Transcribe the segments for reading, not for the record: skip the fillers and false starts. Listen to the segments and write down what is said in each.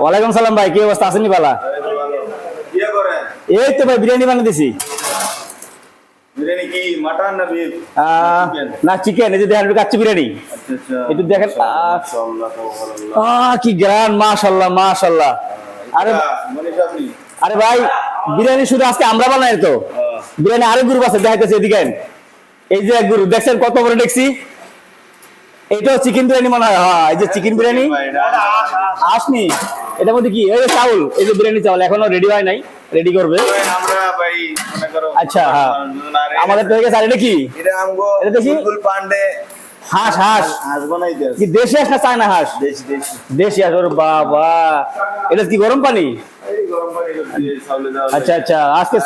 ওয়ালাইকুম সালাম ভাই, কি অবস্থা, আছেন বালা? এই তো ভাই বিরিয়ানি বানিয়েছি। বিরিয়ানি কি মাটন না বিফ? না চিকেন। এই যে দেখেন কাচ্চি বিরিয়ানি, একটু দেখেন। কি গ্রান, মাশাআল্লাহ মাশাআল্লাহ। আরে আরে ভাই বিরিয়ানি শুধু আজকে আমরা বানাই তো, বিরিয়ানি আরেক গ্রুপ আছে দেখাইতেছে, এদিকে এই যে এক গ্রুপ দেখছেন কত বড় দেখছি। এটাও চিকেন বিরিয়ানি মনে হয়। হ্যাঁ, এই যে চিকেন বিরিয়ানি আসনি। এটার মধ্যে কি এই চাউল, এই যে বিরিয়ানি চাউল এখনো রেডি হয় নাই, রেডি করবে। আচ্ছা হ্যাঁ, আমাদের তো হয়ে গেছে। আর এটা কি? এটা দেখি হাঁস। হাঁস কি দেশি হাঁস না চায়না হাঁস? দেশি হাঁস। ওরে বাবা, এটা কি গরম পানি? আচ্ছা আচ্ছা, আজকে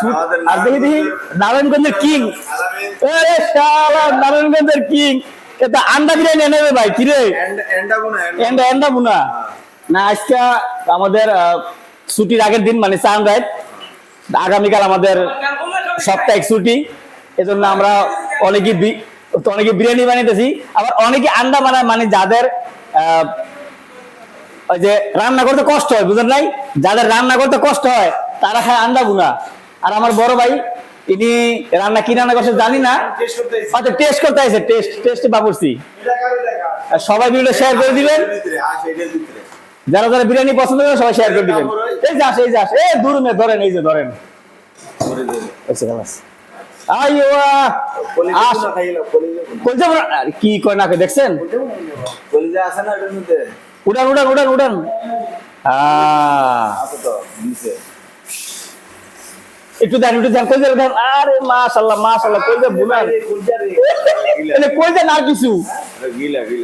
আর দেখি দেখি নারায়ণগঞ্জের কিং। নারায়ণগঞ্জের কিং এটা আন্ডা বিরিয়ানি নেবে ভাই। কি রে এন্ডা বুনা না? আজকে আমাদের ছুটির আগের দিন, মানে সানরাইজ, আগামীকাল আমাদের সাপ্তাহিক ছুটি। এজন্য আমরা অনেকে বিরিয়ানি বানাইতেছি, আবার অনেকে আন্ডা বানায়। মানে যাদের ওই যে রান্না করতে কষ্ট হয়, বুঝলেন নাই? যাদের রান্না করতে কষ্ট হয় তারা খায় আন্ডা বুনা। আর আমার বড় ভাই, ইনি রান্না কি রান্না করছে জানি না, আচ্ছা টেস্ট করতে আছে। টেস্ট বাবুর্চি। সবাই ভিডিওটা শেয়ার করে দিবেন, যারা যারা বিরিয়ানি পছন্দ করেন সবাই শেয়ার করে দিবেন। এই যে আসে, এই দূর মে ধরেন, এই যে ধরেন। কি কয় না দেখছেন? উড়ান উড়ান উড়ান উড়ান। একটু দেন, একটু দেন, কইজা দেন। আরে মাশাআল্লাহ মাশাআল্লাহ, কইজা বুলার, কইজা না কিছু।